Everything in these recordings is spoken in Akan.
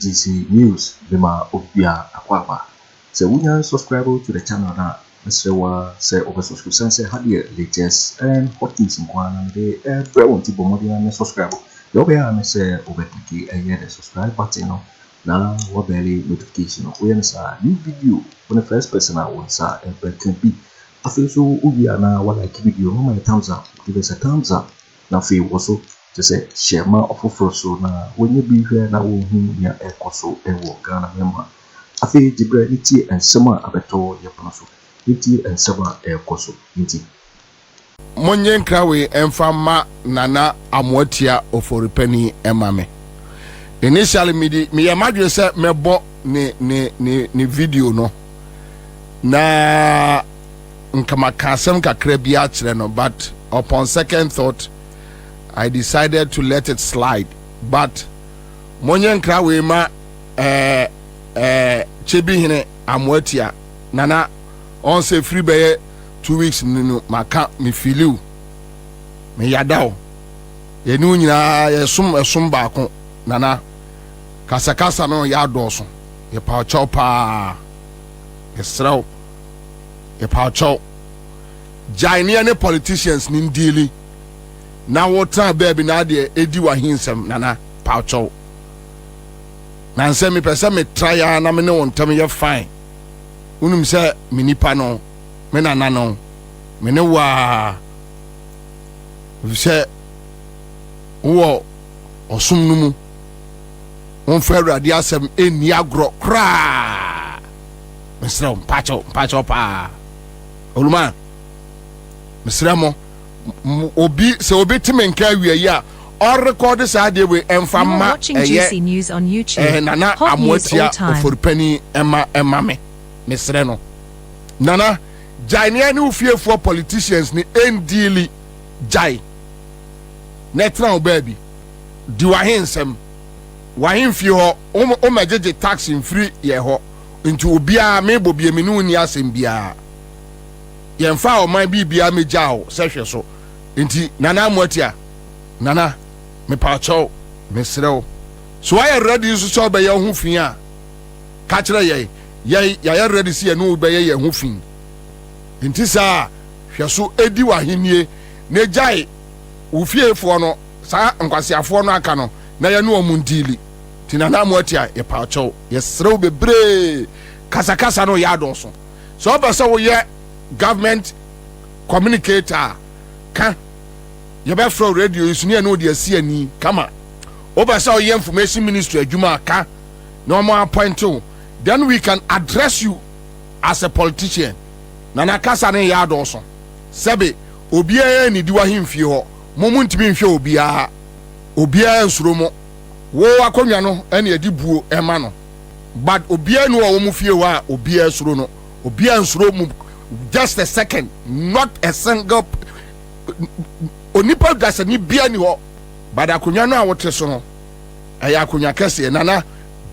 GC News bema obia akwaba. Se wunya subscribe to the channel na se over subscription se hadi latest and hot news nkwana de every one tipo mo na subscribe. Yo be am se over click the subscribe button no. Na what belly notification we answer new video when the first person I want sa and can be. I feel so ubia na what like video no my thumbs up. Give us a thumbs up. Na feel also just say share my offer so na when you be here na wo hu ya ekoso ewo Ghana member. I feel the bread iti and summer abeto yaposo. Iti and summer ekoso iti. Monyen krawe emfama nana amoatia oforipani emame. Initially me imagine say mebo ni video no. Na nkama kasem kakra bia kire no, but upon second thought I decided to let it slide. But monyen krawe ma Chebihine amoatia nana on say free beye 2 weeks ninu maka me filiu me yadaw ye nu nyina ye som baako nana kasa no ya doso ye pa chopa ye sraw ye pa chow jainia ne politicians ni ndili na wota baby na de edi wa hinsem nana pa chow na nse me pese me try na me ne wontam ye fine unum se me nipa no me nana no me ne wa se wo osum no mu on fa awurade asem eni agro kra mesra pacho pa oluma mesra mo obi se obi timenka awie ya or record sa de we enfama watching GC News on YouTube. Nana amoatia oforipani ema me mesre no nana jainia ni ufiefu politicians ni endili jai netra baby di wahensem wahemfi ho o majeje tax in free ye ho nti obia me Bobie me nu ni asem bia yemfa o man bibia me jao sehwe so nti nana amoatia nana me pacho me srew so I ready so be ye ho fin a ka kire ye ready see no be ye ho fin nti sa hweso edi wahenie ne jai ufiefo no sa nkwasiafo no aka no na ye no omundili tinana amoatia ye pacho ye srew bebre kasa no ya donso so ba so ye government communicator ka you be from radio is near no dey see ani kama oba say information ministry adwuma aka no more appoint to then we can address you as a politician nana kasa ne ya donso sebe obia ni diwa himfie ho momuntimi nhwe obia nsuro mo wo akonwa no ene edibuo ema no but obia no wo mu fie wa obia nsuro no obia nsuro mu just a second not a single onipa gasa ni bia ni ho but akonwa no a wote so no aya akonwa kese nana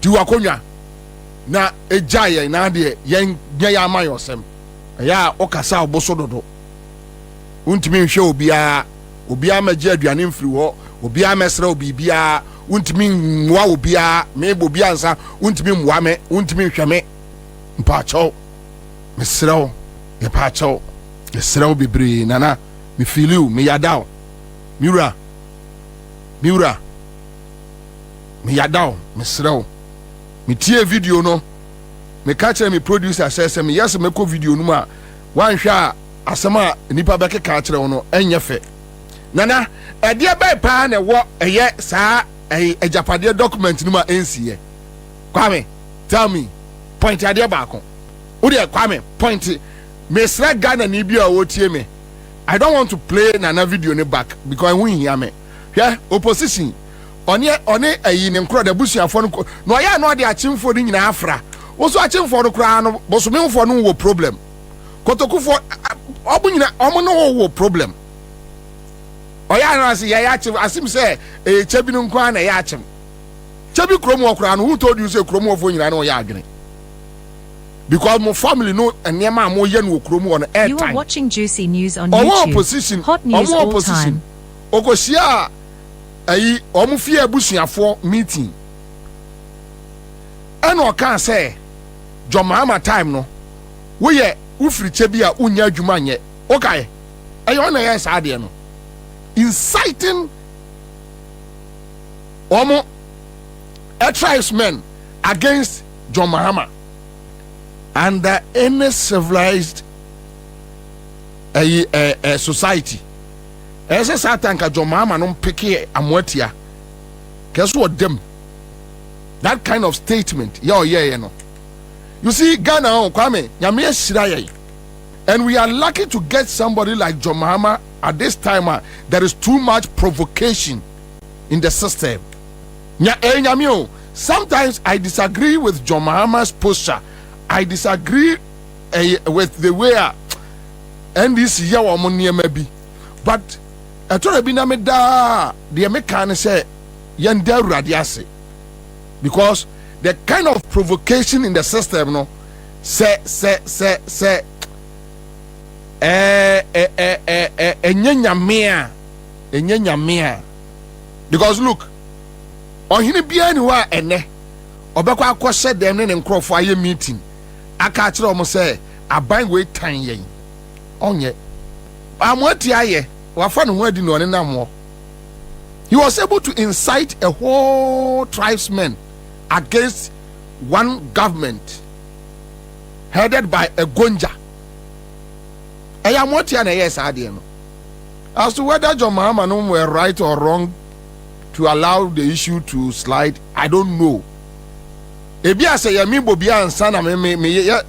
diwa akonwa na ejaye na de yen ya amayosem aya okasa oboso dodo untimi nhwe obia maje aduane mfiri ho obia mesra obibia untimi nwa obia me Bobie ansah untimi mwa me untimi hweme mpacho mesra ye pacho mesra bebre nana me filiu me yadaw miura me yadaw mesra me tie video no me catch me producer say me yes me ko video no ma wan hwa asema nipa beke ka kire no enye fe nana ede be pa na wo eye sa Agyapade document no ma ensiye Kwame tell me point ade baako wo de Kwame point me sra Ghana ni bia wo tie me I don't want to play nana video ni back because we hear me hwe opposition one ayi ne nkro da busuafo no ya no de achimfo ni nyina afra wo so achimfo no kra no bosomemfo no wo problem kotokufo obunyina omo no wo problem oya no say ya achim asim say chebi no nkwa na ya achim chebi kromo okra no who told you say kromo ofo nyina no ya adwene because my family no enema mo ye no kromo on air time. You are watching Juicy News on YouTube. Opposition, hot news all time. Okosia ayi omufie abusuafo meeting eno kan say John Mahama time no we ye ufriche bi a unya adwuma nye okay ayo na yes ade no inciting tribesmen against John Mahama under any civilized society. Ese satanka John Mahama no peke amoatia. Guess what them? That kind of statement. Yeah, no. You see, Ghana Kwame, nyame shiraye. And we are lucky to get somebody like John Mahama at this time. There is too much provocation in the system. Sometimes I disagree with John Mahama's posture. I disagree with the way and this year maybe. But I told you the American say yende radiase because the kind of provocation in the system no say enyanyamea because look Okyehene bia ni wa ene obekwa akose dem ne nkrofo aye meeting aka kire omo say aban we tan yen onye amoatia ye wafa no ho adi no ne namwo. He was able to incite a whole tribesmen against one government headed by a gonja. Amoatia na yes ade no. As to whether John Mahama no were right or wrong to allow the issue to slide, I don't know. Ebi ase ya mi Bobie ansah na me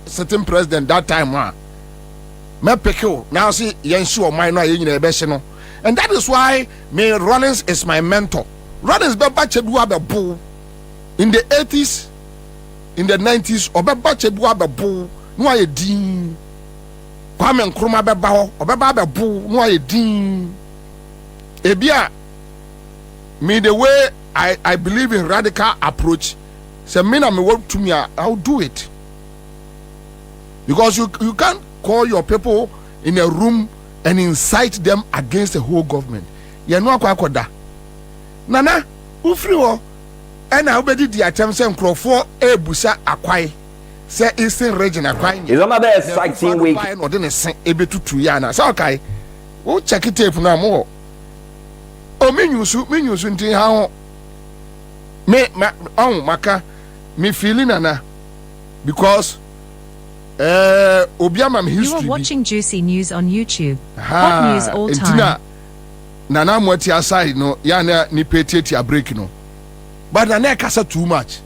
certain president that time me pekeo now see yen sure mine no yen ebe hye no. And that is why me Rollins is my mentor. Rollins be ba chebu abebo in the 80s, in the 90s, obeba chebu abebo no aye din. Kwame Nkrumah beba ho obeba abebo no aye din. Ebia me the way I believe in radical approach. Say me na me work to me, I'll do it. Because you can't call your people in a room and incite them against the whole government. You know akwakoda. Nana, ufriwo ena obedi di attempt say nkrofo ebusa akwai. Say Eastern region akwai. It's another exciting week. No dey sen ebetutu ya na. Say okay. Wo check tape na mo. O menyusu ntin ha ho. Maka me feeling nana because Obiama history. You are watching Juicy News on YouTube. Hot news all time. Nana mwati aside no ya na ni peteti a break no. But nana kasa too much.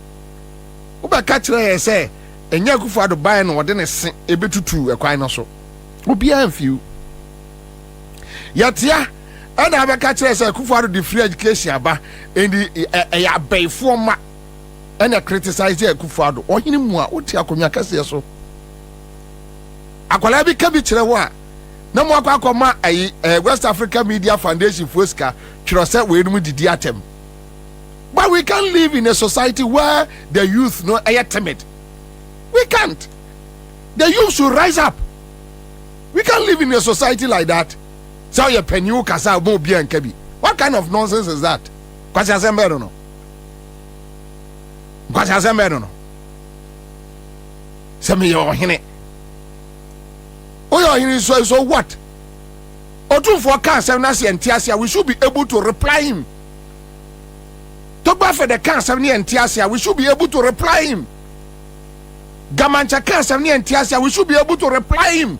Oba kachire say enye Akufo Addo buy no wode ne se ebetutu ekwan no so. Obia amfiu. Yatia ana abeka kire say Akufo Addo the free education aba and the ya bayfo ma ana criticize Akufo Addo. Okyehene mu a oti akonwa kase so. Akwala bi ka bi kire wo a na mo akoma West Africa Media Foundation Foska kirose we num didi atem. But we can't live in a society where the youth no are timid. We can't. The youth should rise up. We can't live in a society like that. So you penny kasa mo bi an kabi. What kind of nonsense is that? Kwasi asembe no. Kwasi asembe no. Sammy Okyehene. Okyehene so what? Otunfo kan na se entiasia, we should be able to reply him. Togba for the kan na entiasia, we should be able to reply him. Gamancha kan na entiasia, we should be able to reply him.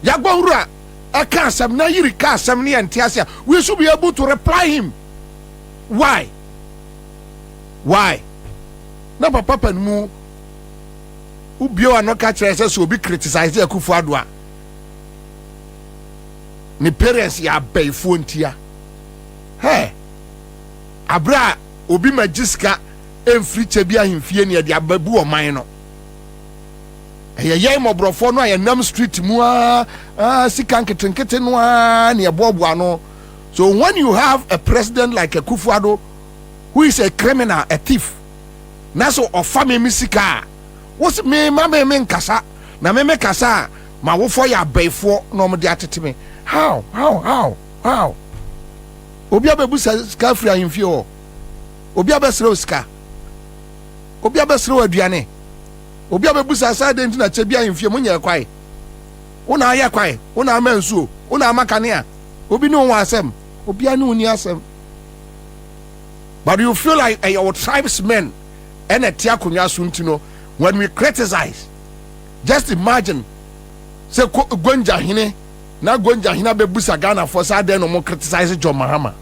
Yagbonra a kan na yiri kan na entiasia, we should be able to reply him. Why? Na papa mu ubio anoka kire so obi criticize Akufo Addo. Ni parents ya bayfo ntia. Hey. Abra obi magiska emfri chebia himfie ne de ababu oman no. Ye mobrofo no ayenam street mu sika nketenkete no ne eboaboa no. So when you have a president like Akufo Addo who is a criminal, a thief, na so ofame misika, what's me mama me nkasa na me kasa ma wo for ya bayfo no mo de ateteme. How? Obi abebu ska free ahimfie o. Obi abesre oska. obi abesre aduane obi abebusa sa de ntina che bia mfie mo nya kwai una aye kwai una amansuo una amakane obi no wa asem obi anu ni asem. But you feel like your tribesmen and a tiakunya suntino when we criticize. Just imagine say Okyehene na Okyehene bebusa Ghana for sa de no mo criticize John Mahama.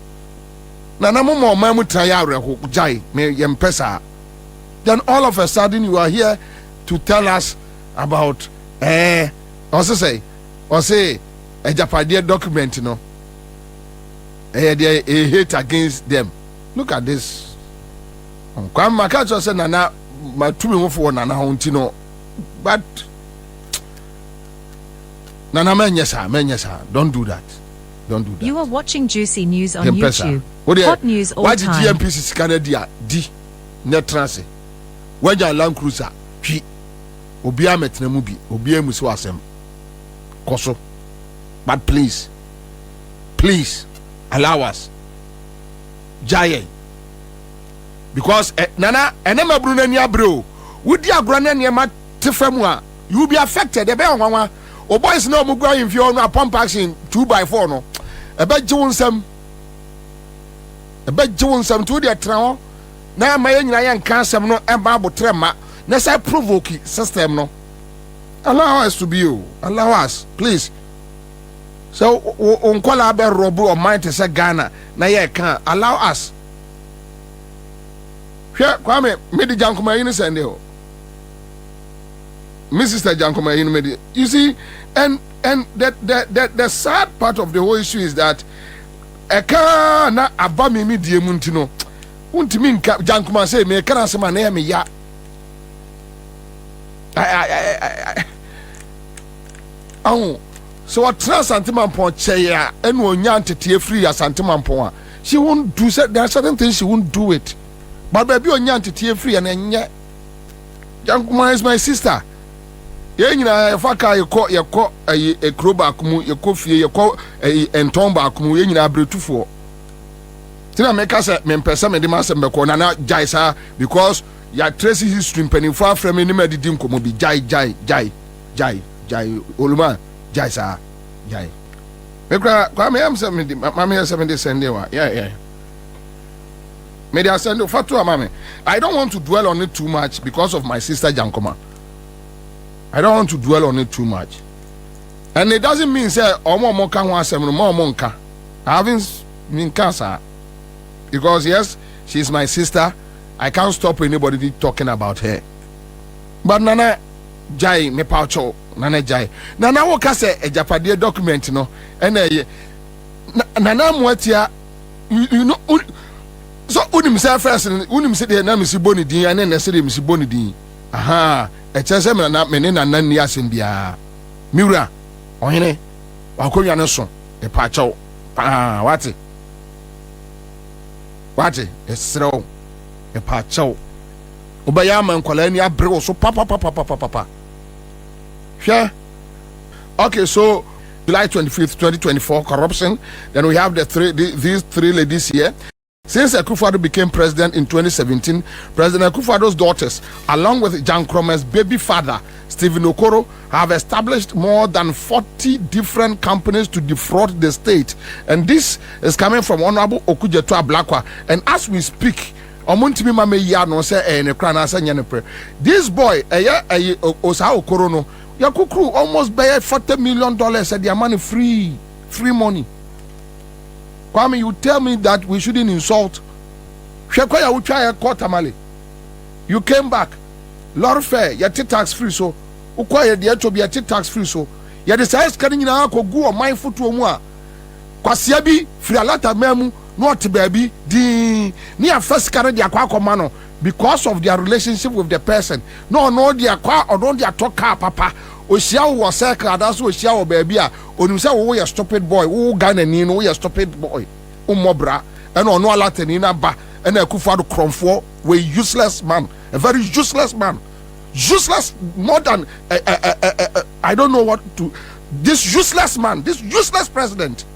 Na mo mamu try areho jai me yempesa. Then all of a sudden you are here to tell us about also say a Japanese document, you know. A hate against them. Look at this. Kwame Makacho said nana my 2 million for nana hontino. But nana menyesa, don't do that. Don't do that. You are watching Juicy News on YouTube. Hot news all time. Why did GMP Kennedy D Net2 when you Land Cruiser P Obia metnemubi Obia musu asem koso. But please allow us Jaye because nana enema bruna ni abro wudi agrana ni ma tefam a you be affected ebe onwanwa o boys na omugwa imfi onu a pump action 2x4 no ebe jiwunsam to the trawo na ma nyina yan kansam no eba abotrema na say provoke system no. Allow us to be you. Allow us please. So onkola be robo o mind to say Ghana na ye kan allow us. Hwe kwame medi jankoma yin sende ho. Mrs. Jankoma yin medi. You see and the sad part of the whole issue is that eka na abami mi die mu ntino. Untimi nka jankoma say me kana sema na me ya. So what Santimampon cheya and one yan to free as Santimampon. She won't do that. There are certain things she won't do it. But baby on yan to free and then yet Jankuma is my sister. Yenina faka you call a crowbar kumu, your coffee, you call a entomba kumu, yenina bretu for. Tina make us a mempesa and the master Mekona Jaisa because ya tracy history penny far from any medidim kumu be jai Oluma. Jaisa, Jai. Kwame am 70, Mammy 70 Sunday. Yeah. Maybe I send you Fatua Mammy. I don't want to dwell on it too much because of my sister Jankoma. I don't want to dwell on it too much. And it doesn't mean say Omo Monka wants some more Monka. I haven't been cancer. Because yes, she's my sister. I can't stop anybody talking about her. But Nana Jai me paucho. Nana Jai. Nana woka se a Japanese document no. And Nana amoatia you know so unim say first unim say the name is boni din and then say the is boni din. Aha. E chese me na me ne nana ni asem bia. Miura. Ohene. Wakonya no so. E paucho. What? Esro. E paucho. Obayama nkwala ni abre so papa. Yeah. Okay, so July 25th, 2024, corruption. Then we have these three ladies here. Since Akufo Addo became president in 2017, President Akufo Addo's daughters, along with Jankrome's baby father, Stephen Okoro, have established more than 40 different companies to defraud the state. And this is coming from Honorable Okujeto Ablakwa. And as we speak, this boy, Osa Okoro no, Yakukru almost paid $40 million said their money free money. Kwame, you tell me that we shouldn't insult. You came back. Lord fair, you tax free so. Ukwaya the to be a tax free so. You decide scanning in our go or mindful to a Kwasiabi, free a lot of memu, not baby, the near first carry the aqua mano. Because of their relationship with the person. No, their car or don't their talk car, papa. Oshia was circle, that's Oshia baby. Or you say, oh, you stupid boy, oh, Ghanaian, oh, you stupid boy, oh, Mobra, and on no Latinina ba, and a Akufo Addo Kromfo, we useless man, a very useless man. Useless more than, I don't know what to, this useless man, this useless president,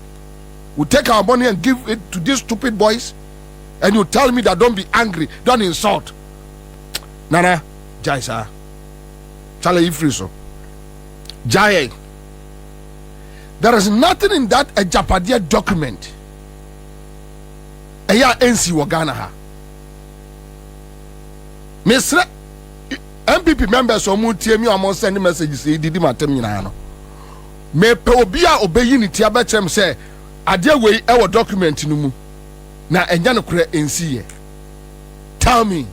will take our money and give it to these stupid boys. And you tell me that don't be angry, don't insult. Nana, Jai sir. Chale ifri so. Jai. There is nothing in that Agyapadeɛ document. Eya NC Wagana ha. Mr. MPP members omu tie mi omo send messages e didi matem nyina no. Me pe obi a obeyi ni tia be chem say ade wei e wo document no mu. Na enya no kure NC ye. Tell me,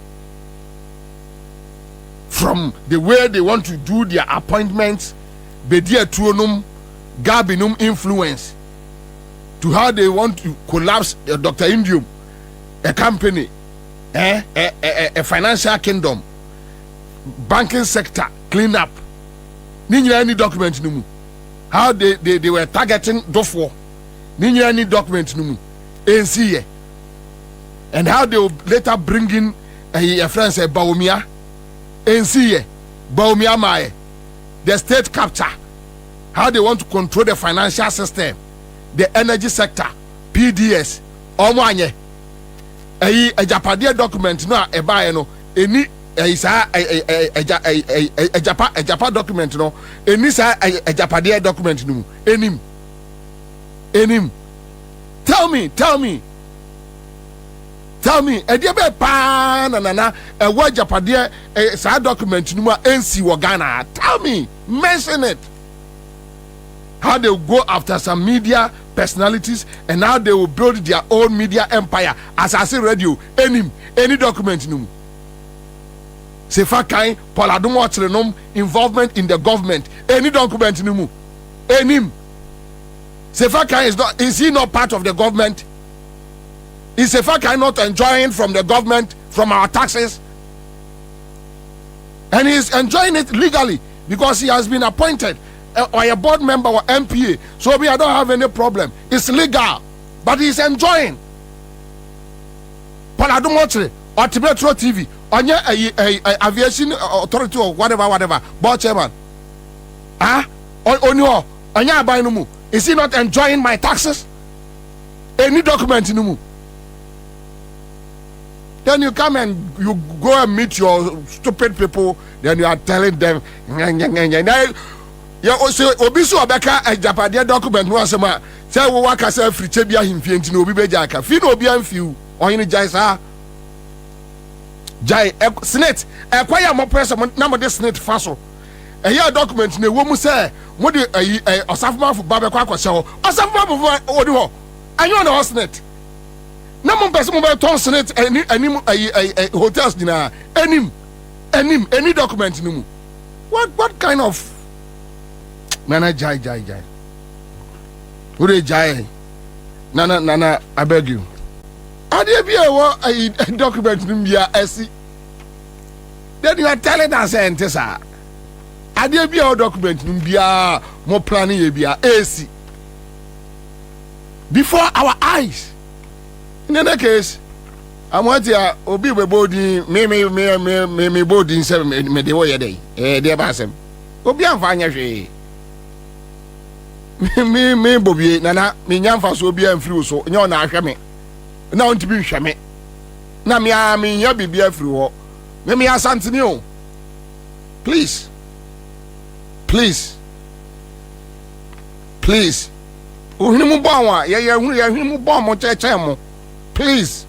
from the way they want to do their appointments, bedia tuonum, gabinum influence, to how they want to collapse Dr. Indium, a company, a financial kingdom, banking sector, clean up. Ninya any document numu. How they were targeting Dofo. Ninya any document numu. NCA. And how they will later bring in a friend say Bawumia, NCA, Bawumia Mae, the state capture, how they want to control the financial system, the energy sector, PDS, Omwanye, a Agyapadeɛ document no a buy no any a Japa document no any sa Agyapadeɛ document no enim. Tell me, a dear pan and a word Agyapadeɛ sa document no NC Wagana. Tell me, mention it. How they will go after some media personalities and how they will build their own media empire. As I say, radio, any document no. Sefa kind Poladumo involvement in the government. Any document no. Enim. Sefa kind is he not part of the government? Is Sefa kind not enjoying from the government, from our taxes? And he is enjoying it legally because he has been appointed or a board member or MPA. So I don't have any problem. It's legal, but he's enjoying. Poladumo or Net2 TV on your aviation authority or whatever, board chairman. On your bainumu. Is he not enjoying my taxes? Any document in mu. Then you come and you go and meet your stupid people. Then you are telling them, yeah, also obisu obeka Agyapadeɛ document no asema say wo waka say Afriyie bia himfie ntino obi beja aka fi no obi amfiu onye jai sa jai senate ekwaya mo press na mo de senate fa so eya document na wo mu say mo de osafomafo ba be kwa kwase ho osafomafo odi ho anyo na senate na mo pese mo be ton senate anim hotels dina anim any document no mu what kind of Nana jai. Ure jai. Nana, I beg you. Ade bi a document nimbia esi. Then you are telling us entesa. Ade bi a document nimbia mo planning ye bia esi. Before our eyes. In any case, amoatia obi be bodi me bodi se me de wo ye dey. De ba sem. Obi amfa anya hwe. Me Bobie nana me nyamfa so bia mfiri so nya na ahwe me na onti bi hwe me na me nya bibia afiri ho me asantene o please ohini mu bon wa ye hunu mu bon mo cheche mo please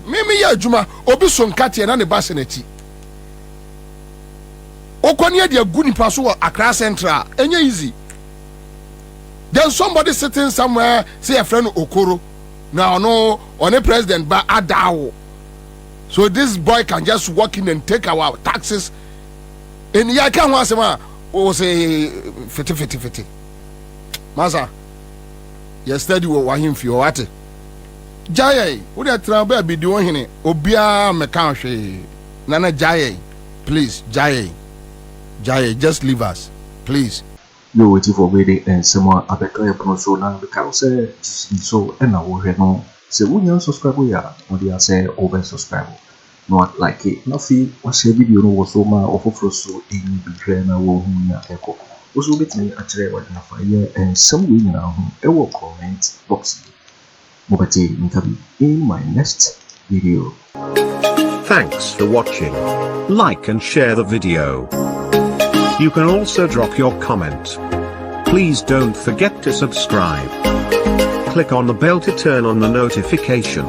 me ya adwuma obi so nkate na ne ba senati okoni e de agu nipa so Accra Central enye easy. Then somebody sitting somewhere say a friend Okoro now no on a president ba Adawo, so this boy can just walk in and take our taxes and ya can want some o say 50 masa yesterday we wa him fi o ate jaye wo de Tróuble bi di Okyehene obia me kan hwe nana jaye please jaye just leave us please. You waiting for waiting and someone abeka so now because so and now we no say we don't subscribe ya or they say over subscribe not like it no fee or share video no was so ma of so in be na wo hu ya eko also bit me actually what na fire and some we now e will comment box mobati nkabi in my next video. Thanks for watching. Like and share the video. You can also drop your comment. Please don't forget to subscribe. Click on the bell to turn on the notification.